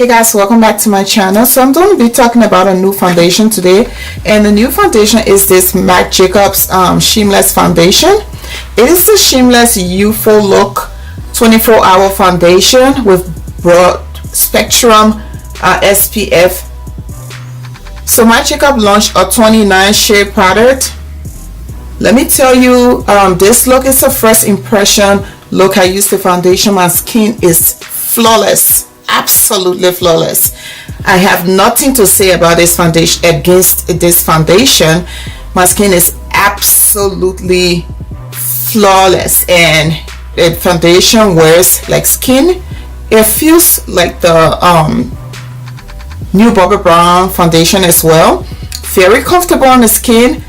Hey guys, welcome back to my channel. So I'm going to be talking about a new foundation today, and the new foundation is this Marc Jacobs Shameless foundation. It is a Shameless Youthful Look 24-hour foundation with broad spectrum SPF. So Marc Jacobs launched a 29 shade product. Let me tell you, this look is a first impression look. I used the foundation. My skin is flawless, absolutely flawless. I have nothing to say about this foundation against this foundation. My skin is absolutely flawless, and the foundation wears like skin. It feels like the new Bobbi Brown foundation as well. Very comfortable on the skin,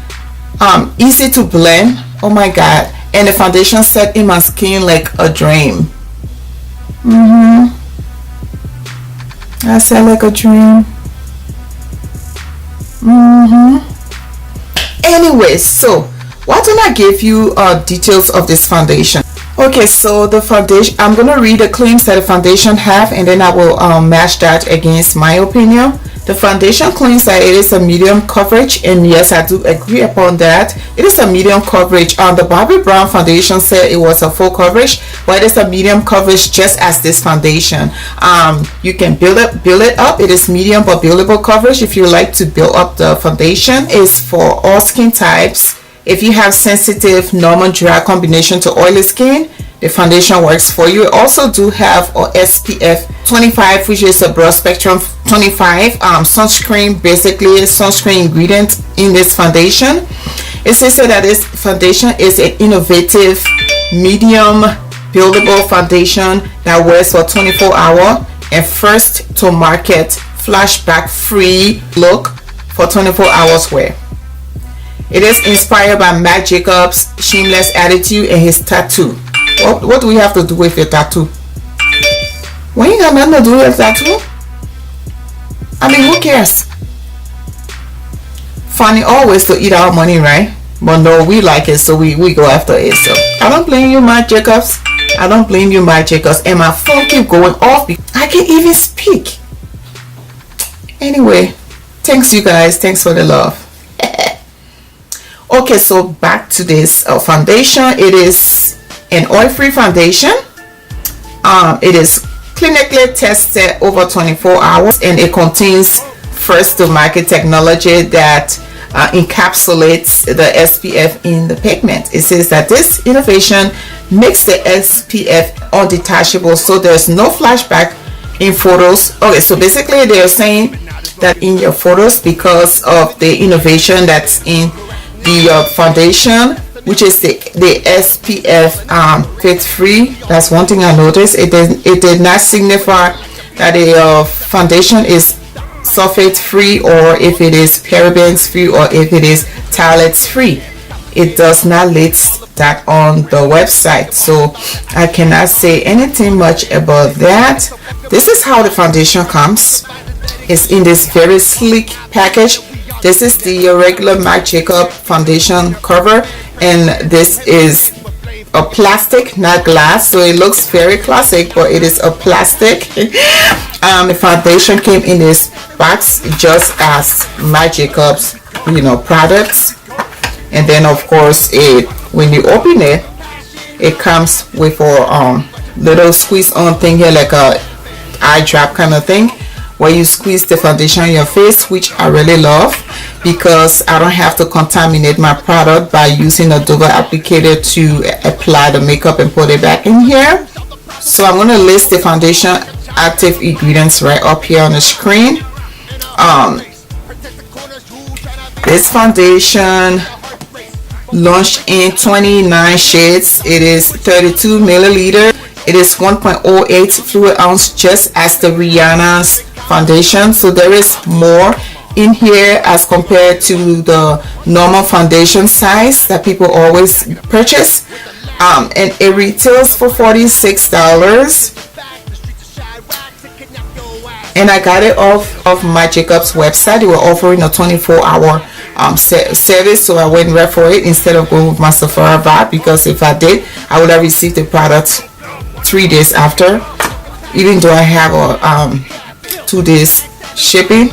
easy to blend. Oh my god. And the foundation set in my skin like a dream. I said like a dream. Anyway, so why don't I give you details of this foundation? Okay, so the foundation, I'm gonna read the claims that the foundation have, and then I will match that against my opinion. The foundation claims that it is a medium coverage, and yes, I do agree upon that. It is a medium coverage. The Bobbi Brown foundation said it was a full coverage, but it is a medium coverage just as this foundation. You can build it up. It is medium but buildable coverage. If you like to build up the foundation, it's for all skin types. If you have sensitive, normal, dry combination to oily skin, the foundation works for you. It also do have a SPF 25, which is a broad spectrum 25 sunscreen, basically a sunscreen ingredient in this foundation. It says that this foundation is an innovative, medium, buildable foundation that wears for 24-hour and first to market flashback free look for 24 hours wear. It is inspired by Marc Jacobs' shameless attitude and his tattoo. What do we have to do with your tattoo? When you got nothing to do with tattoo? I mean, who cares? Funny always to eat our money, right? But no, we like it, so we go after it. So I don't blame you, Marc Jacobs. I don't blame you, Marc Jacobs. And my phone keep going off because I can't even speak. Anyway, thanks you guys. Thanks for the love. Okay, so back to this foundation. It is an oil-free foundation. It is clinically tested over 24 hours, and it contains first to market technology that encapsulates the SPF in the pigment. It says that this innovation makes the SPF undetachable, so there's no flashback in photos. Okay, so basically they're saying that in your photos, because of the innovation that's in the foundation, which is the SPF fit free. That's one thing I noticed. It did not signify that the foundation is sulfate free, or if it is parabens free, or if it is phthalates free. It does not list that on the website, so I cannot say anything much about that. This is how the foundation comes. It's in this very sleek package. This is the regular Marc Jacobs foundation cover, and this is a plastic, not glass, so it looks very classic, but it is a plastic. The foundation came in this box just as Marc Jacobs, products, and then of course when you open it, it comes with a little squeeze on thing here, like a eye drop kind of thing, where you squeeze the foundation on your face, which I really love, because I don't have to contaminate my product by using a double applicator to apply the makeup and put it back in here. So I'm going to list the foundation active ingredients right up here on the screen. This foundation launched in 29 shades. It is 32 milliliter. It is 1.08 fluid ounce, just as the Rihanna's foundation. So there is more in here as compared to the normal foundation size that people always purchase, and it retails for $46, and I got it off of Marc Jacobs website. They were offering a 24-hour service, so I went right for it instead of going with my Sephora vibe, because if I did, I would have received the product 3 days after, even though I have a to this shipping.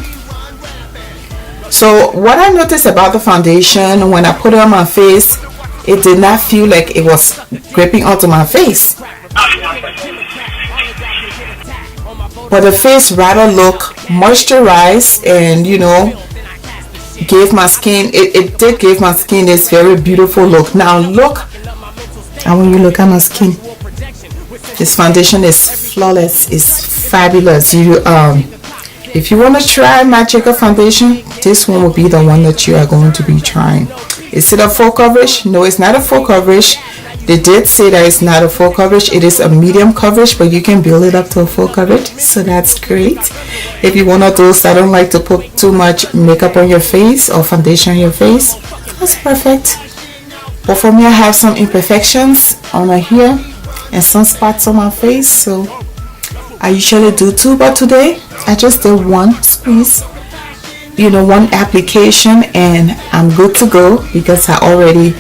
So what I noticed about the foundation, when I put it on my face, it did not feel like it was gripping onto my face, but the face rather look moisturized, and you know, gave my skin, it did give my skin this very beautiful look. Now look, and when you look at my skin, this foundation is flawless, it's fabulous. You if you want to try Marc Jacobs foundation, this one will be the one that you are going to be trying. Is it a full coverage? No, it's not a full coverage. They did say that it's not a full coverage. It is a medium coverage, but you can build it up to a full coverage, so that's great. If you're one of those that don't like to put too much makeup on your face or foundation on your face, that's perfect. But for me, I have some imperfections on my hair and some spots on my face, so I usually do two, but today I just did one squeeze, you know, one application, and I'm good to go because I already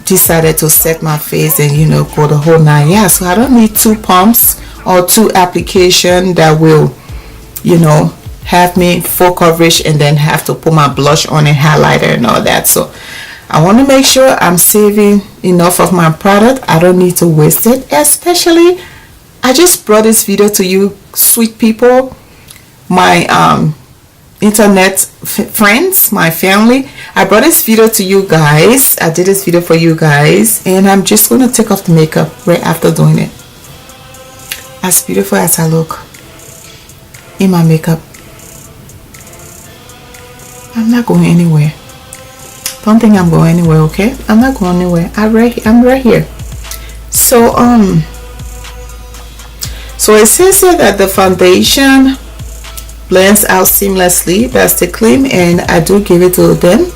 decided to set my face and, you know, go the whole 9 yards. So I don't need two pumps or two application that will, you know, have me full coverage and then have to put my blush on and highlighter and all that. So I want to make sure I'm saving enough of my product. I don't need to waste it. Especially, I just brought this video to you sweet people, my internet friends, my family. I brought this video to you guys. I did this video for you guys, and I'm just going to take off the makeup right after doing it. As beautiful as I look in my makeup, I'm not going anywhere. Don't think I'm going anywhere, okay? I'm not going anywhere. I'm right here. So so it says here that the foundation blends out seamlessly. That's the claim, and I do give it to them.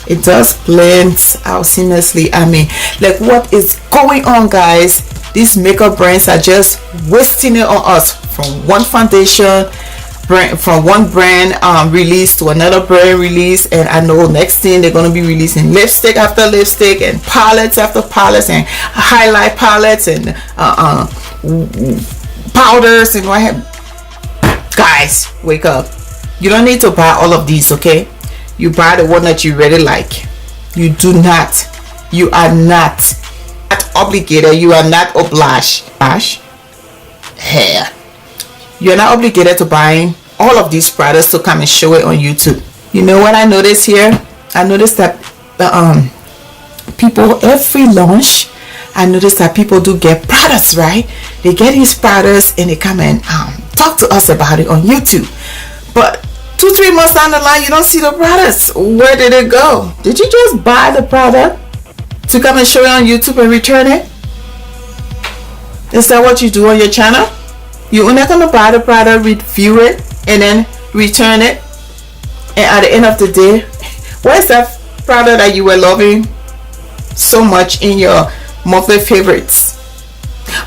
It does blend out seamlessly. I mean, like, what is going on, guys? These makeup brands are just wasting it on us. From one foundation brand, from one brand release to another brand release, and I know next thing they're going to be releasing lipstick after lipstick and palettes after palettes and highlight palettes and powders and what have. Guys, wake up. You don't need to buy all of these, okay? You buy the one that you really like. You are not obligated. You are not obliged. You're not obligated to buying all of these products to come and show it on YouTube. You know what I noticed here? I noticed that people, every launch, I noticed that people do get products, right? They get these products and they come and talk to us about it on YouTube. But 2-3 months down the line, you don't see the products. Where did it go? Did you just buy the product to come and show it on YouTube and return it? Is that what you do on your channel? You're not going to buy the product, review it, and then return it. And at the end of the day, where's that product that you were loving so much in your monthly favorites?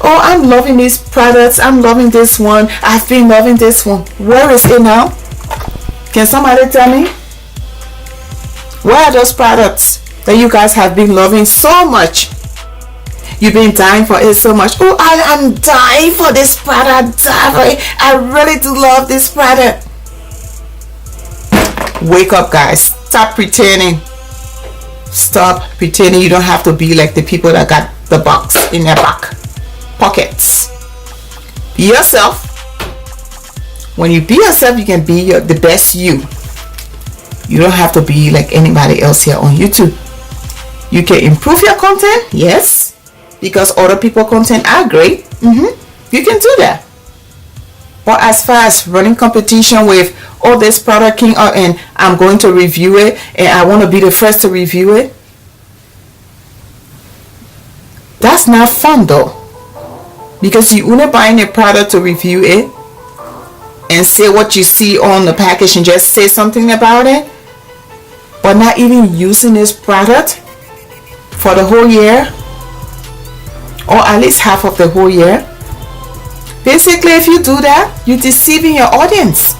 Oh, I'm loving these products. I'm loving this one. I've been loving this one. Where is it now? Can somebody tell me? Where are those products that you guys have been loving so much? You've been dying for it so much. Oh, I am dying for this product. I really do love this product. Wake up, guys. Stop pretending. Stop pretending. You don't have to be like the people that got the box in their back pockets. Be yourself. When you be yourself, you can be the best you. You don't have to be like anybody else here on YouTube. You can improve your content, yes, because other people's content are great. You can do that. But as far as running competition with, oh, this product came out and I'm going to review it and I want to be the first to review it, that's not fun though. Because you only buying a product to review it and say what you see on the package and just say something about it, but not even using this product for the whole year, or at least half of the whole year. Basically, if you do that, you're deceiving your audience.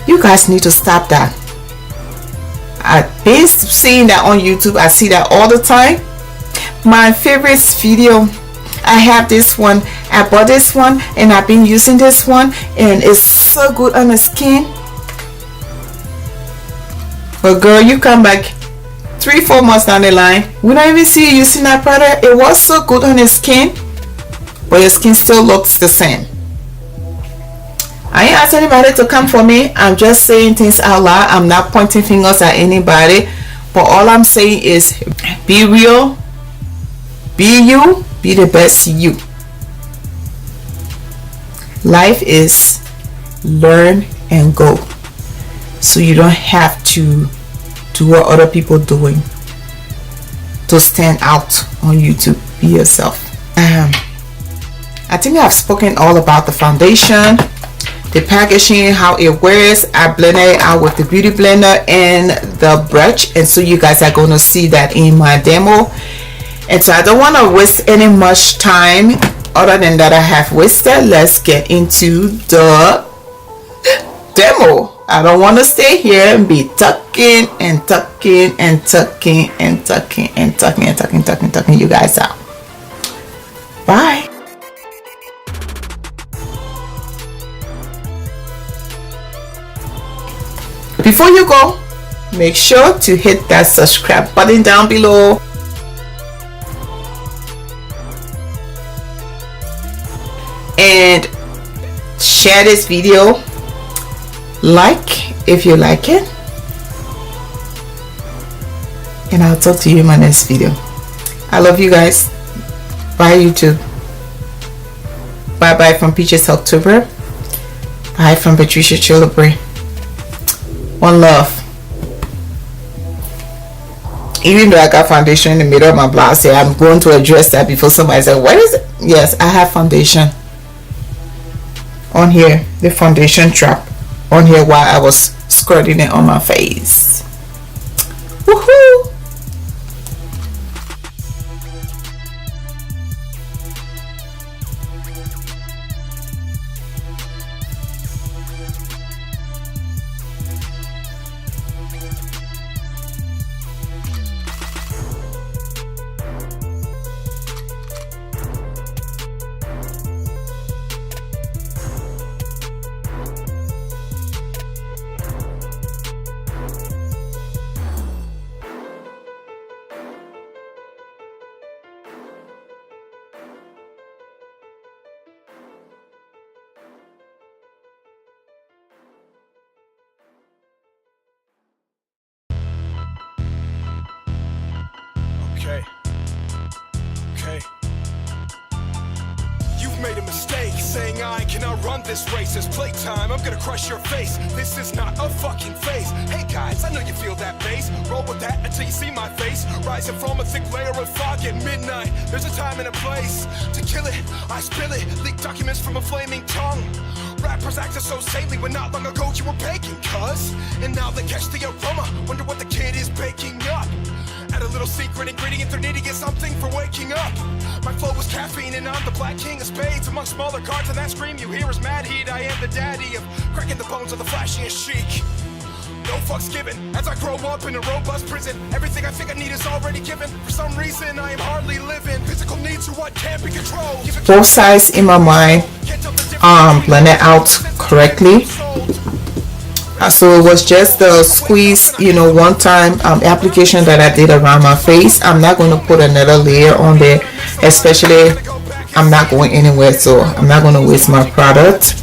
You guys need to stop that. I've been seeing that on YouTube. I see that all the time. My favorite video, I have this one. I bought this one and I've been using this one and it's so good on the skin. But girl, you come back 3-4 months down the line, we don't even see you using that product. It was so good on your skin, but your skin still looks the same. I ain't asking anybody to come for me. I'm just saying things out loud. I'm not pointing fingers at anybody, but all I'm saying is be real, be you, be the best you. Life is learn and go, so you don't have to do what other people are doing to stand out on YouTube. Be yourself. I think I've spoken all about the foundation, the packaging, how it wears. I blended it out with the beauty blender and the brush, and so you guys are going to see that in my demo. And so I don't want to waste any much time other than that I have wasted. Let's get into the demo. I don't want to stay here and be tucking and tucking and tucking and tucking and tucking and tucking you guys out. Bye. Before you go, make sure to hit that subscribe button down below. And share this video. Like if you like it. And I'll talk to you in my next video. I love you guys. Bye YouTube. Bye bye from PeachesOctober. Bye from PeachesBeautyCollection. One love. Even though I got foundation in the middle of my blouse here, I'm going to address that before somebody says, what is it? Yes, I have foundation on here, the foundation trap on here while I was squirting it on my face. Woohoo! Okay. You've made a mistake saying I cannot run this race. It's playtime, I'm gonna crush your face. This is not a fucking phase. Hey guys, I know you feel that bass. Roll with that until you see my face. Rising from a thick layer of fog at midnight. There's a time and a place to kill it. I spill it, leak documents from a flaming tongue. Rappers acting so saintly when not long ago you were baking, cuz. And now they catch the aroma, wonder what the kid is baking up. Add a little secret ingredient, they're needing something for waking up. My flow is caffeine and I'm the black king of spades. Among smaller cards and that scream you hear is mad heat. I am the daddy of cracking the bones of the flashiest chic. No fucks given, as I grow up in a robust prison. Everything I think I need is already given. For some reason I am hardly living. Physical needs are what can't be controlled. Both sides in my mind blend it out correctly. So it was just the squeeze, you know, one time application that I did around my face. I'm not going to put another layer on there, especially I'm not going anywhere, so I'm not going to waste my product.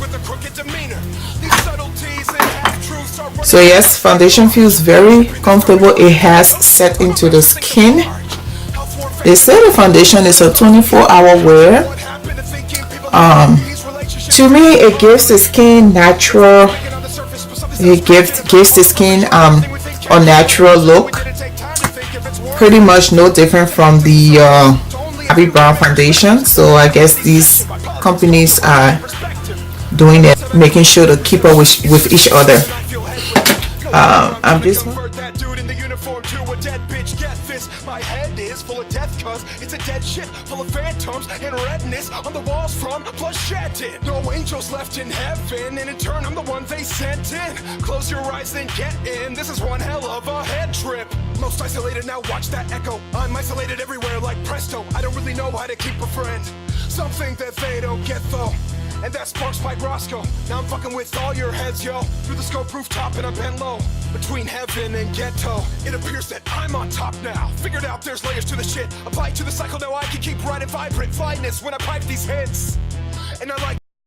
So yes, foundation feels very comfortable. It has set into the skin. They say the foundation is a 24-hour wear. To me, it gives the skin natural. It gives the skin a natural look. Pretty much no different from the Abby Brown foundation. So I guess these companies are doing it, making sure to keep up with each other. I'm just my head is full of death, cause it's a dead shit full of phantoms and redness on the walls from bloodshedden. No angels left in heaven, and in turn I'm the one they sent in. Close your eyes then get in. This is one hell of a head trip. Most isolated, now watch that echo. I'm isolated everywhere like presto. I don't really know how to keep a friend. Something that they don't get though. And that sparks Spike Roscoe. Now I'm fucking with all your heads, yo. Through the scope rooftop and I bent low. Between heaven and ghetto, it appears that I'm on top now. Figured out there's layers to the shit. Apply it to the cycle, now I can keep riding vibrant fineness when I pipe these hits. And I like